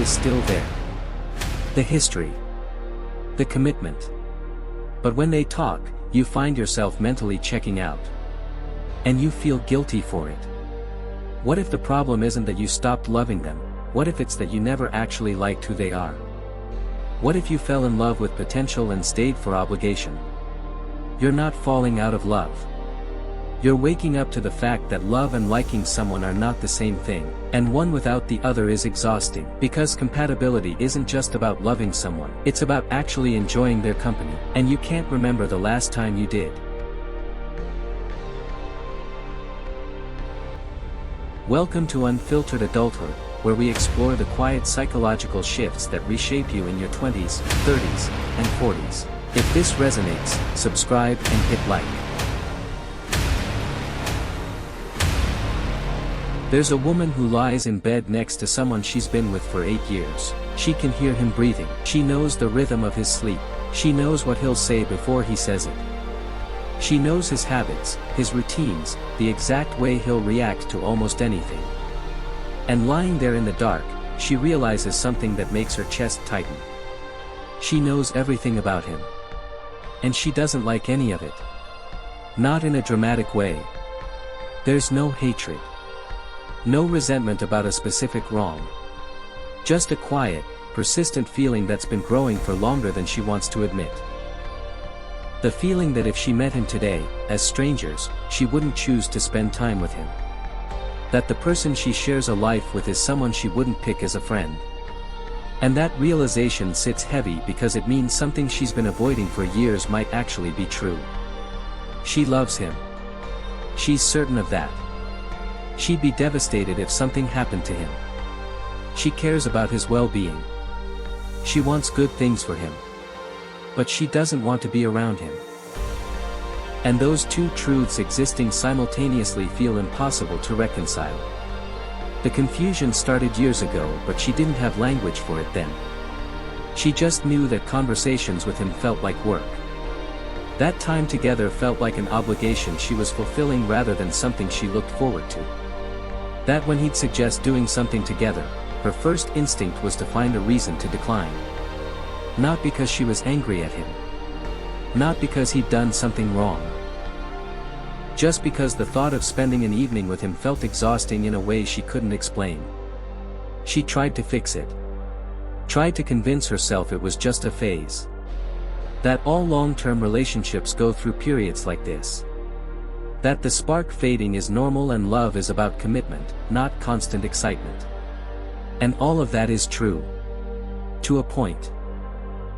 is still there. The history. The commitment. But when they talk, you find yourself mentally checking out. And you feel guilty for it. What if the problem isn't that you stopped loving them? What if it's that you never actually liked who they are? What if you fell in love with potential and stayed for obligation? You're not falling out of love. You're waking up to the fact that love and liking someone are not the same thing, and one without the other is exhausting. Because compatibility isn't just about loving someone, it's about actually enjoying their company, and you can't remember the last time you did. Welcome to Unfiltered Adulthood, where we explore the quiet psychological shifts that reshape you in your 20s, 30s, and 40s. If this resonates, subscribe and hit like. There's a woman who lies in bed next to someone she's been with for 8 years. She can hear him breathing. She knows the rhythm of his sleep. She knows what he'll say before he says it. She knows his habits, his routines, the exact way he'll react to almost anything. And lying there in the dark, she realizes something that makes her chest tighten. She knows everything about him. And she doesn't like any of it. Not in a dramatic way. There's no hatred. No resentment about a specific wrong. Just a quiet, persistent feeling that's been growing for longer than she wants to admit. The feeling that if she met him today, as strangers, she wouldn't choose to spend time with him. That the person she shares a life with is someone she wouldn't pick as a friend. And that realization sits heavy because it means something she's been avoiding for years might actually be true. She loves him. She's certain of that. She'd be devastated if something happened to him. She cares about his well-being. She wants good things for him. But she doesn't want to be around him. And those two truths existing simultaneously feel impossible to reconcile. The confusion started years ago, but she didn't have language for it then. She just knew that conversations with him felt like work. That time together felt like an obligation she was fulfilling rather than something she looked forward to. That when he'd suggest doing something together, her first instinct was to find a reason to decline. Not because she was angry at him. Not because he'd done something wrong. Just because the thought of spending an evening with him felt exhausting in a way she couldn't explain. She tried to fix it. Tried to convince herself it was just a phase. That all long-term relationships go through periods like this. That the spark fading is normal and love is about commitment, not constant excitement. And all of that is true. To a point.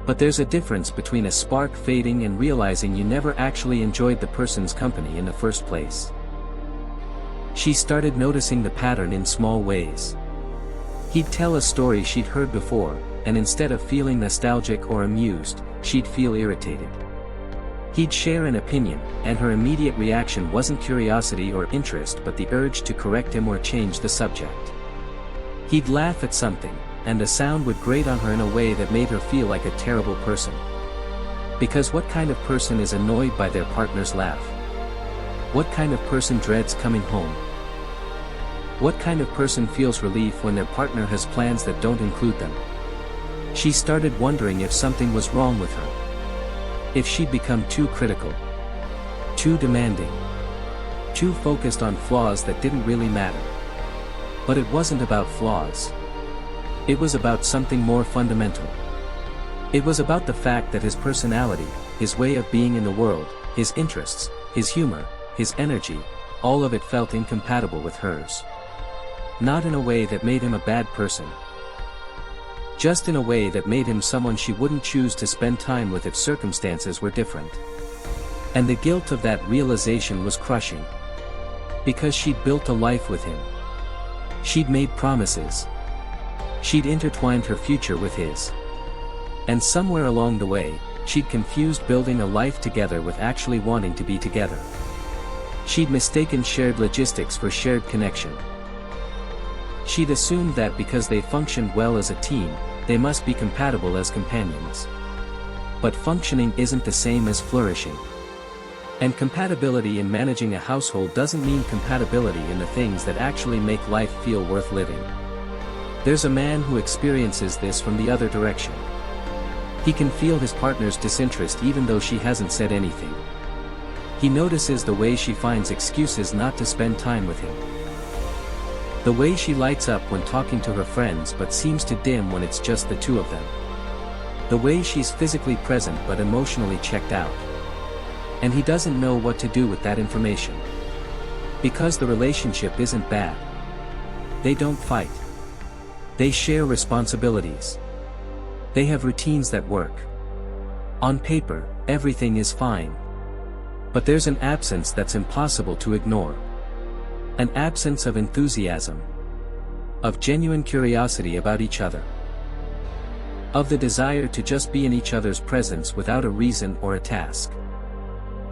But there's a difference between a spark fading and realizing you never actually enjoyed the person's company in the first place. She started noticing the pattern in small ways. He'd tell a story she'd heard before, and instead of feeling nostalgic or amused, she'd feel irritated. He'd share an opinion, and her immediate reaction wasn't curiosity or interest but the urge to correct him or change the subject. He'd laugh at something, and the sound would grate on her in a way that made her feel like a terrible person. Because what kind of person is annoyed by their partner's laugh? What kind of person dreads coming home? What kind of person feels relief when their partner has plans that don't include them? She started wondering if something was wrong with her. If she'd become too critical. Too demanding. Too focused on flaws that didn't really matter. But it wasn't about flaws. It was about something more fundamental. It was about the fact that his personality, his way of being in the world, his interests, his humor, his energy, all of it felt incompatible with hers. Not in a way that made him a bad person. Just in a way that made him someone she wouldn't choose to spend time with if circumstances were different. And the guilt of that realization was crushing. Because she'd built a life with him. She'd made promises. She'd intertwined her future with his. And somewhere along the way, she'd confused building a life together with actually wanting to be together. She'd mistaken shared logistics for shared connection. She'd assumed that because they functioned well as a team, they must be compatible as companions. But functioning isn't the same as flourishing. And compatibility in managing a household doesn't mean compatibility in the things that actually make life feel worth living. There's a man who experiences this from the other direction. He can feel his partner's disinterest even though she hasn't said anything. He notices the way she finds excuses not to spend time with him. The way she lights up when talking to her friends but seems to dim when it's just the two of them. The way she's physically present but emotionally checked out. And he doesn't know what to do with that information. Because the relationship isn't bad. They don't fight. They share responsibilities. They have routines that work. On paper, everything is fine. But there's an absence that's impossible to ignore. An absence of enthusiasm. Of genuine curiosity about each other. Of the desire to just be in each other's presence without a reason or a task.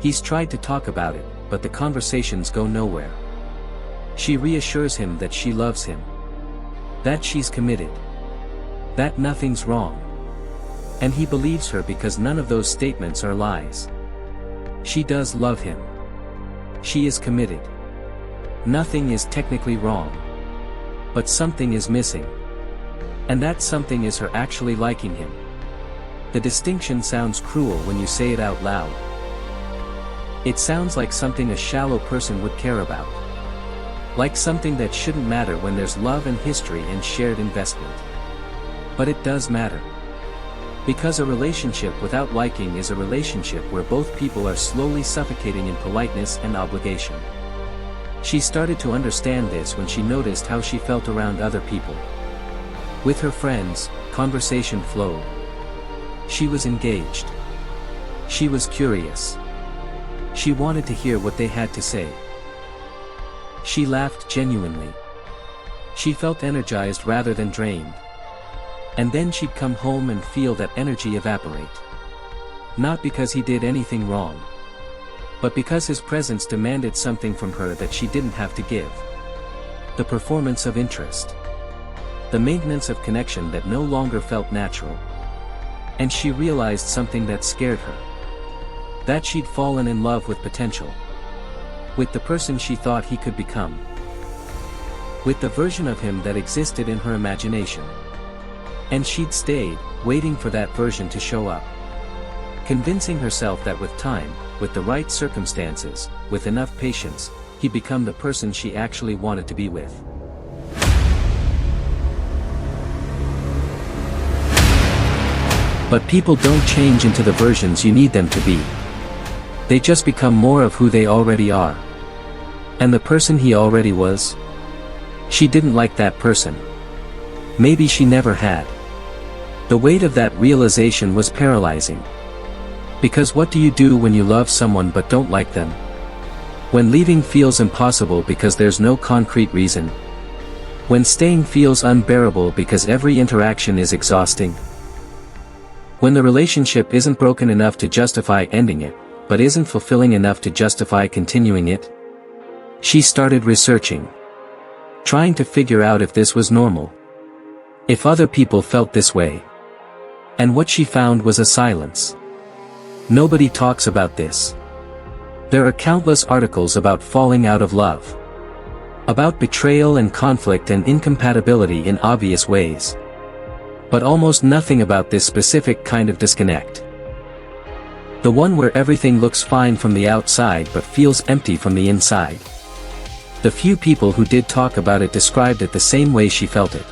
He's tried to talk about it, but the conversations go nowhere. She reassures him that she loves him. That she's committed. That nothing's wrong. And he believes her because none of those statements are lies. She does love him. She is committed. Nothing is technically wrong. But something is missing. And that something is her actually liking him. The distinction sounds cruel when you say it out loud. It sounds like something a shallow person would care about. Like something that shouldn't matter when there's love and history and shared investment. But it does matter. Because a relationship without liking is a relationship where both people are slowly suffocating in politeness and obligation. She started to understand this when she noticed how she felt around other people. With her friends, conversation flowed. She was engaged. She was curious. She wanted to hear what they had to say. She laughed genuinely. She felt energized rather than drained. And then she'd come home and feel that energy evaporate. Not because he did anything wrong. But because his presence demanded something from her that she didn't have to give. The performance of interest. The maintenance of connection that no longer felt natural. And she realized something that scared her. That she'd fallen in love with potential. With the person she thought he could become. With the version of him that existed in her imagination. And she'd stayed, waiting for that version to show up. Convincing herself that with time, with the right circumstances, with enough patience, he'd become the person she actually wanted to be with. But people don't change into the versions you need them to be. They just become more of who they already are. And the person he already was? She didn't like that person. Maybe she never had. The weight of that realization was paralyzing. Because what do you do when you love someone but don't like them? When leaving feels impossible because there's no concrete reason? When staying feels unbearable because every interaction is exhausting? When the relationship isn't broken enough to justify ending it, but isn't fulfilling enough to justify continuing it? She started researching. Trying to figure out if this was normal. If other people felt this way. And what she found was a silence. Nobody talks about this. There are countless articles about falling out of love. About betrayal and conflict and incompatibility in obvious ways. But almost nothing about this specific kind of disconnect. The one where everything looks fine from the outside but feels empty from the inside. The few people who did talk about it described it the same way she felt it.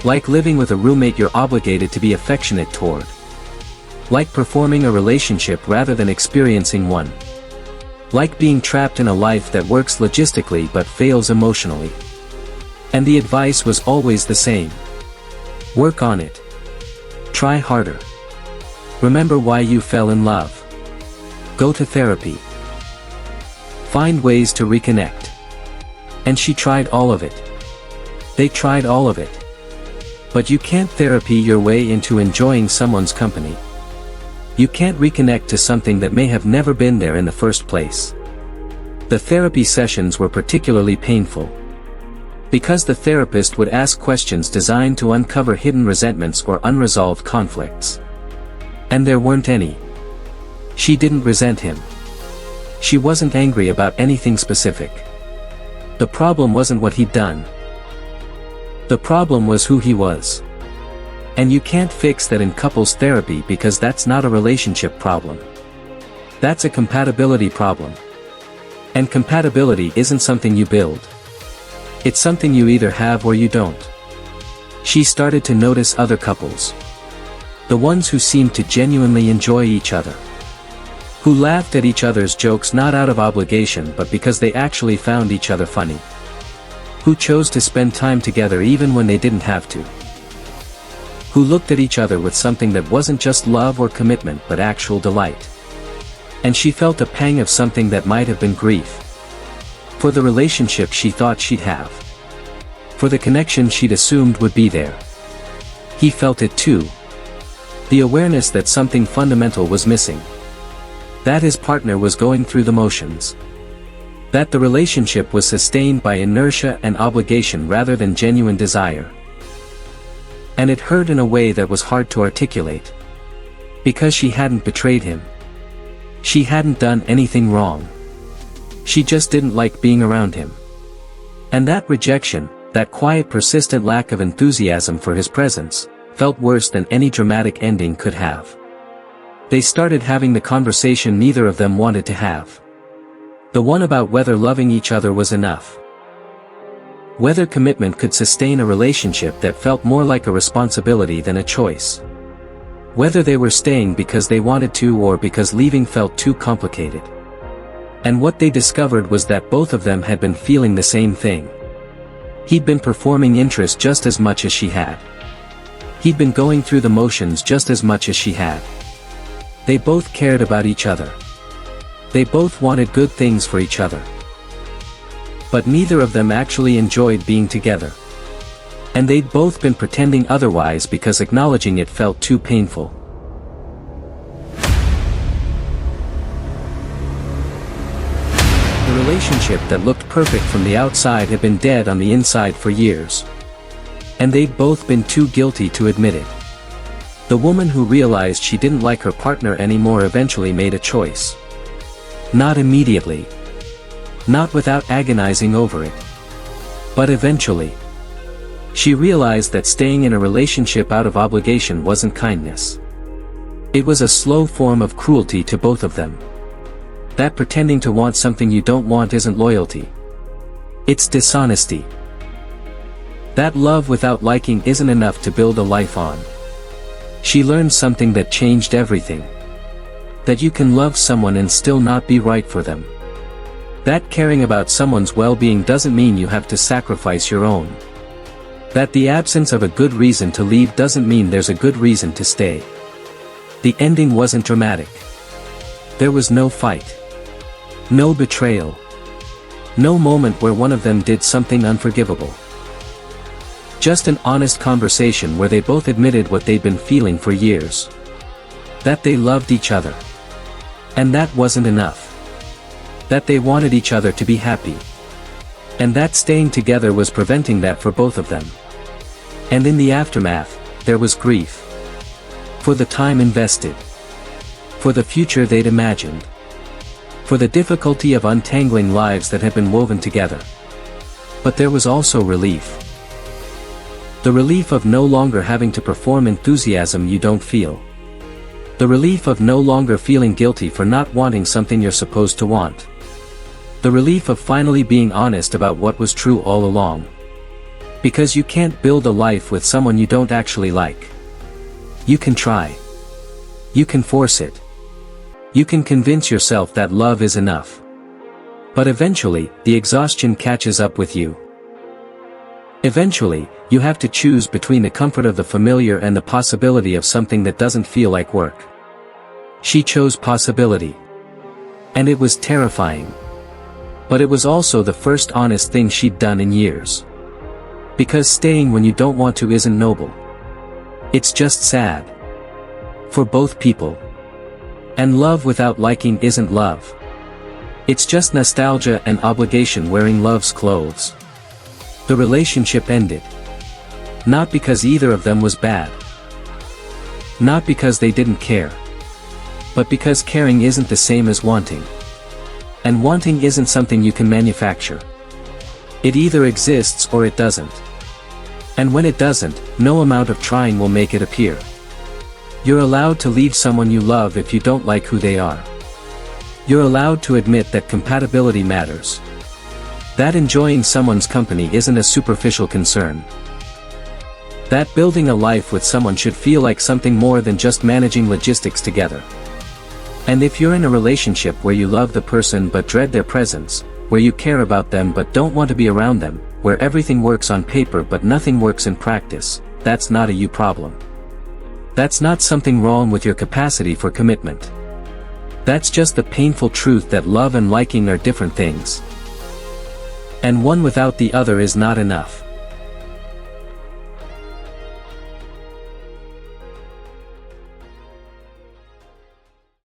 Like living with a roommate you're obligated to be affectionate toward. Like performing a relationship rather than experiencing one. Like being trapped in a life that works logistically but fails emotionally. And the advice was always the same. Work on it. Try harder. Remember why you fell in love. Go to therapy. Find ways to reconnect. And she tried all of it. They tried all of it. But you can't therapy your way into enjoying someone's company. You can't reconnect to something that may have never been there in the first place. The therapy sessions were particularly painful. Because the therapist would ask questions designed to uncover hidden resentments or unresolved conflicts. And there weren't any. She didn't resent him. She wasn't angry about anything specific. The problem wasn't what he'd done. The problem was who he was. And you can't fix that in couples therapy because that's not a relationship problem. That's a compatibility problem. And compatibility isn't something you build. It's something you either have or you don't. She started to notice other couples. The ones who seemed to genuinely enjoy each other. Who laughed at each other's jokes not out of obligation but because they actually found each other funny. Who chose to spend time together even when they didn't have to. Who looked at each other with something that wasn't just love or commitment but actual delight. And she felt a pang of something that might have been grief. For the relationship she thought she'd have. For the connection she'd assumed would be there. He felt it too. The awareness that something fundamental was missing. That his partner was going through the motions. That the relationship was sustained by inertia and obligation rather than genuine desire. And it hurt in a way that was hard to articulate. Because she hadn't betrayed him. She hadn't done anything wrong. She just didn't like being around him. And that rejection, that quiet persistent lack of enthusiasm for his presence, felt worse than any dramatic ending could have. They started having the conversation neither of them wanted to have. The one about whether loving each other was enough. Whether commitment could sustain a relationship that felt more like a responsibility than a choice. Whether they were staying because they wanted to or because leaving felt too complicated. And what they discovered was that both of them had been feeling the same thing. He'd been performing interest just as much as she had. He'd been going through the motions just as much as she had. They both cared about each other. They both wanted good things for each other. But neither of them actually enjoyed being together. And they'd both been pretending otherwise because acknowledging it felt too painful. The relationship that looked perfect from the outside had been dead on the inside for years. And they'd both been too guilty to admit it. The woman who realized she didn't like her partner anymore eventually made a choice. Not immediately. Not without agonizing over it. But eventually. She realized that staying in a relationship out of obligation wasn't kindness. It was a slow form of cruelty to both of them. That pretending to want something you don't want isn't loyalty. It's dishonesty. That love without liking isn't enough to build a life on. She learned something that changed everything. That you can love someone and still not be right for them. That caring about someone's well-being doesn't mean you have to sacrifice your own. That the absence of a good reason to leave doesn't mean there's a good reason to stay. The ending wasn't dramatic. There was no fight. No betrayal. No moment where one of them did something unforgivable. Just an honest conversation where they both admitted what they'd been feeling for years. That they loved each other. And that wasn't enough. That they wanted each other to be happy. And that staying together was preventing that for both of them. And in the aftermath, there was grief. For the time invested. For the future they'd imagined. For the difficulty of untangling lives that had been woven together. But there was also relief. The relief of no longer having to perform enthusiasm you don't feel. The relief of no longer feeling guilty for not wanting something you're supposed to want. The relief of finally being honest about what was true all along. Because you can't build a life with someone you don't actually like. You can try. You can force it. You can convince yourself that love is enough. But eventually, the exhaustion catches up with you. Eventually, you have to choose between the comfort of the familiar and the possibility of something that doesn't feel like work. She chose possibility. And it was terrifying. But it was also the first honest thing she'd done in years. Because staying when you don't want to isn't noble. It's just sad. For both people. And love without liking isn't love. It's just nostalgia and obligation wearing love's clothes. The relationship ended. Not because either of them was bad. Not because they didn't care. But because caring isn't the same as wanting. And wanting isn't something you can manufacture. It either exists or it doesn't. And when it doesn't, no amount of trying will make it appear. You're allowed to leave someone you love if you don't like who they are. You're allowed to admit that compatibility matters. That enjoying someone's company isn't a superficial concern. That building a life with someone should feel like something more than just managing logistics together. And if you're in a relationship where you love the person but dread their presence, where you care about them but don't want to be around them, where everything works on paper but nothing works in practice, that's not a you problem. That's not something wrong with your capacity for commitment. That's just the painful truth that love and liking are different things. And one without the other is not enough.